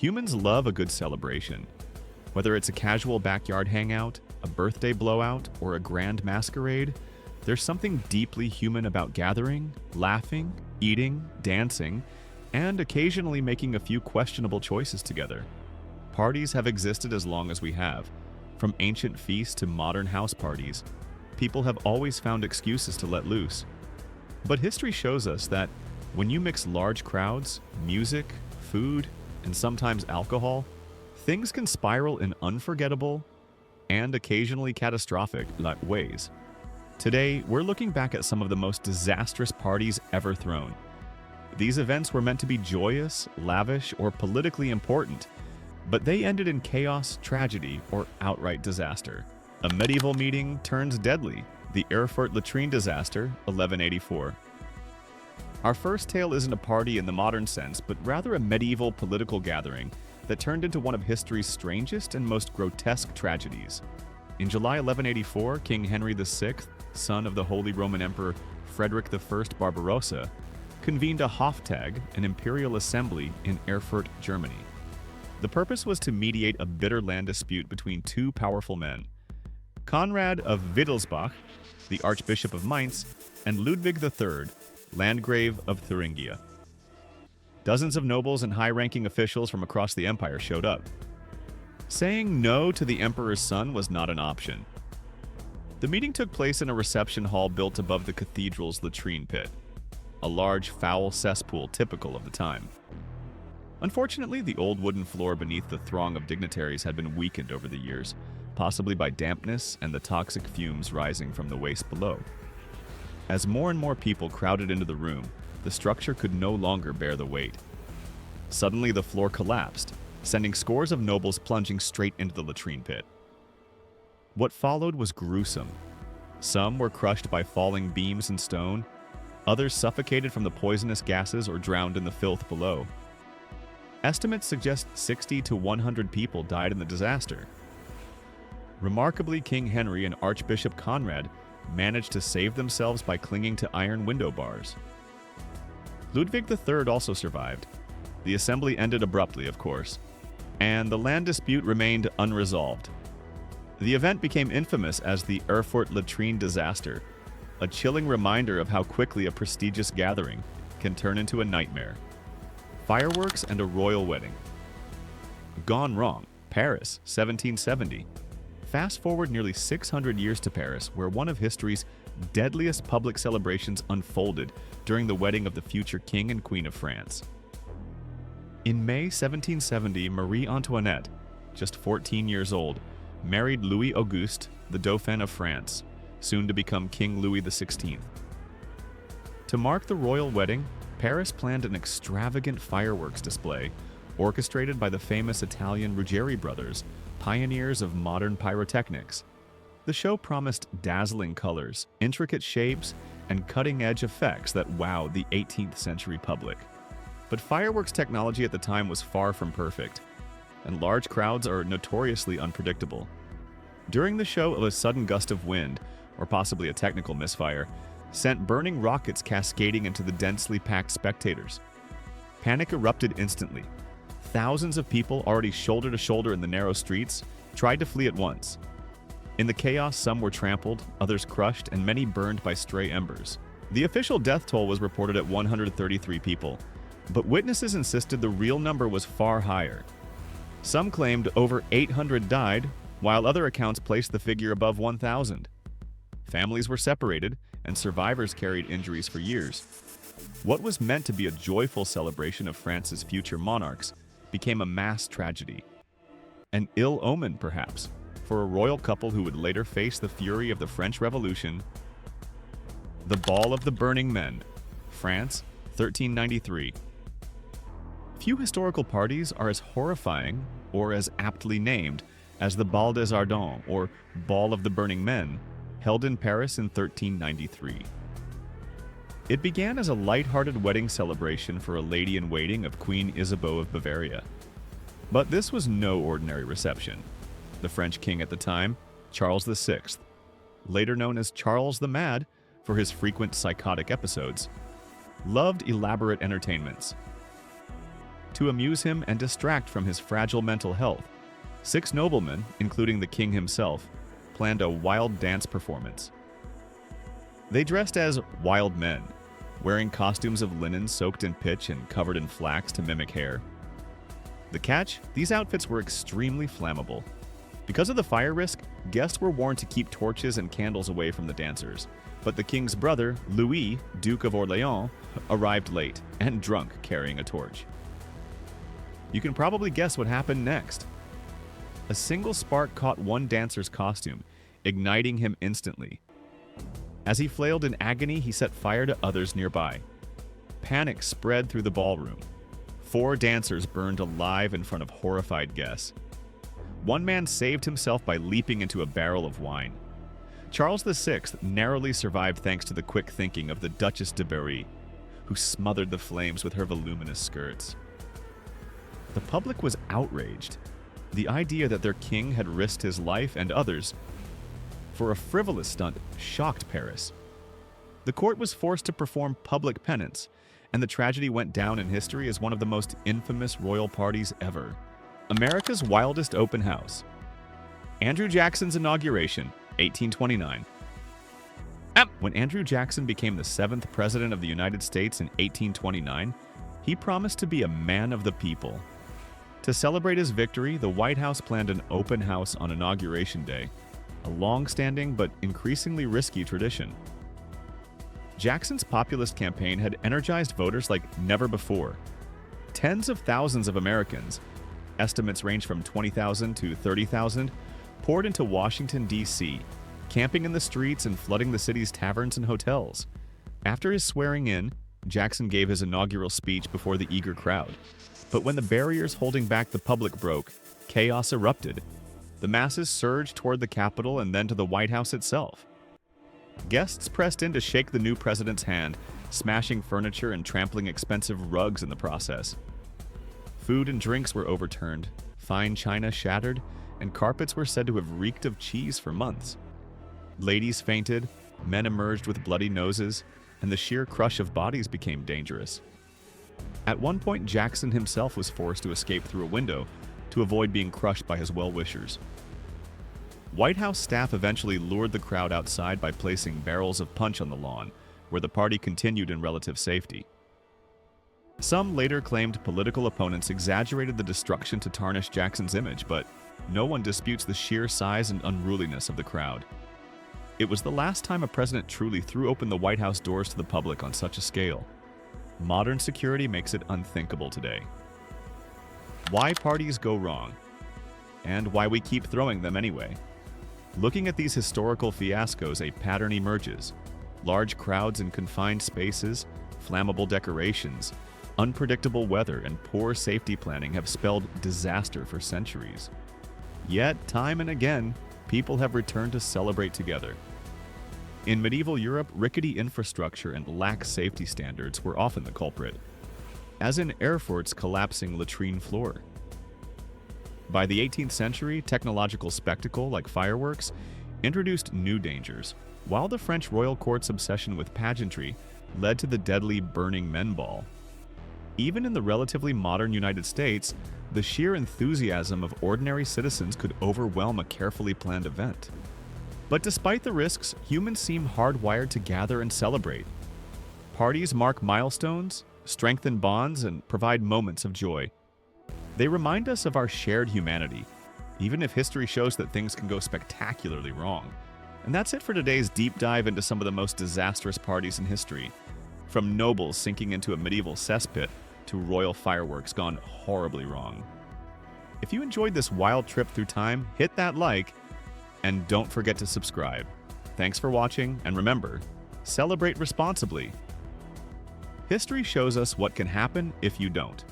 Humans love a good celebration. Whether it's a casual backyard hangout, a birthday blowout, or a grand masquerade, there's something deeply human about gathering, laughing, eating, dancing, and occasionally making a few questionable choices together. Parties have existed as long as we have. From ancient feasts to modern house parties, people have always found excuses to let loose. But history shows us that when you mix large crowds, music, food, and sometimes alcohol, things can spiral in unforgettable and occasionally catastrophic ways. Today, we're looking back at some of the most disastrous parties ever thrown. These events were meant to be joyous, lavish, or politically important, but they ended in chaos, tragedy, or outright disaster. A medieval meeting turns deadly, the Erfurt Latrine Disaster, 1184. Our first tale isn't a party in the modern sense, but rather a medieval political gathering that turned into one of history's strangest and most grotesque tragedies. In July 1184, King Henry VI, son of the Holy Roman Emperor Frederick I Barbarossa, convened a Hoftag, an imperial assembly, in Erfurt, Germany. The purpose was to mediate a bitter land dispute between two powerful men, Conrad of Wittelsbach, the Archbishop of Mainz, and Ludwig III, Landgrave of Thuringia. Dozens of nobles and high-ranking officials from across the empire showed up. Saying no to the emperor's son was not an option. The meeting took place in a reception hall built above the cathedral's latrine pit, a large, foul cesspool typical of the time. Unfortunately, the old wooden floor beneath the throng of dignitaries had been weakened over the years, possibly by dampness and the toxic fumes rising from the waste below. As more and more people crowded into the room, the structure could no longer bear the weight. Suddenly, the floor collapsed, sending scores of nobles plunging straight into the latrine pit. What followed was gruesome. Some were crushed by falling beams and stone, others suffocated from the poisonous gases or drowned in the filth below. Estimates suggest 60 to 100 people died in the disaster. Remarkably, King Henry and Archbishop Conrad managed to save themselves by clinging to iron window bars. Ludwig III also survived. The assembly ended abruptly, of course, and the land dispute remained unresolved. The event became infamous as the Erfurt Latrine Disaster, a chilling reminder of how quickly a prestigious gathering can turn into a nightmare. Fireworks and a royal wedding. Gone wrong. Paris, 1770. Fast forward nearly 600 years to Paris, where one of history's deadliest public celebrations unfolded during the wedding of the future King and Queen of France. In May 1770, Marie Antoinette, just 14 years old, married Louis Auguste, the Dauphin of France, soon to become King Louis XVI. To mark the royal wedding, Paris planned an extravagant fireworks display orchestrated by the famous Italian Ruggieri brothers, pioneers of modern pyrotechnics. The show promised dazzling colors, intricate shapes, and cutting-edge effects that wowed the 18th century public. But fireworks technology at the time was far from perfect, and large crowds are notoriously unpredictable. During the show, a sudden gust of wind, or possibly a technical misfire, sent burning rockets cascading into the densely packed spectators. Panic erupted instantly. Thousands of people, already shoulder to shoulder in the narrow streets, tried to flee at once. In the chaos, some were trampled, others crushed, and many burned by stray embers. The official death toll was reported at 133 people, but witnesses insisted the real number was far higher. Some claimed over 800 died, while other accounts placed the figure above 1,000. Families were separated, and survivors carried injuries for years. What was meant to be a joyful celebration of France's future monarchs became a mass tragedy. An ill omen, perhaps, for a royal couple who would later face the fury of the French Revolution. The Ball of the Burning Men, France, 1393. Few historical parties are as horrifying, or as aptly named, as the Bal des Ardents, or Ball of the Burning Men, held in Paris in 1393. It began as a light-hearted wedding celebration for a lady-in-waiting of Queen Isabeau of Bavaria. But this was no ordinary reception. The French king at the time, Charles VI, later known as Charles the Mad for his frequent psychotic episodes, loved elaborate entertainments. To amuse him and distract from his fragile mental health, 6 noblemen, including the king himself, planned a wild dance performance. They dressed as wild men, wearing costumes of linen soaked in pitch and covered in flax to mimic hair. The catch? These outfits were extremely flammable. Because of the fire risk, guests were warned to keep torches and candles away from the dancers. But the king's brother, Louis, Duke of Orléans, arrived late and drunk carrying a torch. You can probably guess what happened next. A single spark caught one dancer's costume, igniting him instantly. As he flailed in agony, he set fire to others nearby. Panic spread through the ballroom. 4 dancers burned alive in front of horrified guests. One man saved himself by leaping into a barrel of wine. Charles VI narrowly survived thanks to the quick thinking of the Duchess de Berry, who smothered the flames with her voluminous skirts. The public was outraged. The idea that their king had risked his life and others for a frivolous stunt shocked Paris. The court was forced to perform public penance, and the tragedy went down in history as one of the most infamous royal parties ever. America's wildest open house. Andrew Jackson's inauguration, 1829. When Andrew Jackson became the 7th President of the United States in 1829, he promised to be a man of the people. To celebrate his victory, the White House planned an open house on Inauguration Day, a long-standing but increasingly risky tradition. Jackson's populist campaign had energized voters like never before. Tens of thousands of Americans, estimates range from 20,000 to 30,000, poured into Washington, D.C., camping in the streets and flooding the city's taverns and hotels. After his swearing in, Jackson gave his inaugural speech before the eager crowd. But when the barriers holding back the public broke, chaos erupted. The masses surged toward the Capitol and then to the White House itself. Guests pressed in to shake the new president's hand, smashing furniture and trampling expensive rugs in the process. Food and drinks were overturned, fine china shattered, and carpets were said to have reeked of cheese for months. Ladies fainted, men emerged with bloody noses, and the sheer crush of bodies became dangerous. At one point, Jackson himself was forced to escape through a window to avoid being crushed by his well-wishers. White House staff eventually lured the crowd outside by placing barrels of punch on the lawn, where the party continued in relative safety. Some later claimed political opponents exaggerated the destruction to tarnish Jackson's image, but no one disputes the sheer size and unruliness of the crowd. It was the last time a president truly threw open the White House doors to the public on such a scale. Modern security makes it unthinkable today. Why parties go wrong, and why we keep throwing them anyway. Looking at these historical fiascos, a pattern emerges. Large crowds in confined spaces, flammable decorations, unpredictable weather, and poor safety planning have spelled disaster for centuries. Yet, time and again, people have returned to celebrate together. In medieval Europe, rickety infrastructure and lax safety standards were often the culprit, as in Erfurt's collapsing latrine floor. By the 18th century, technological spectacle like fireworks introduced new dangers, while the French royal court's obsession with pageantry led to the deadly Burning Men Ball. Even in the relatively modern United States, the sheer enthusiasm of ordinary citizens could overwhelm a carefully planned event. But despite the risks, humans seem hardwired to gather and celebrate. Parties mark milestones, strengthen bonds, and provide moments of joy. They remind us of our shared humanity, even if history shows that things can go spectacularly wrong. And that's it for today's deep dive into some of the most disastrous parties in history. From nobles sinking into a medieval cesspit to royal fireworks gone horribly wrong. If you enjoyed this wild trip through time, hit that like, and don't forget to subscribe. Thanks for watching, and remember, celebrate responsibly. History shows us what can happen if you don't.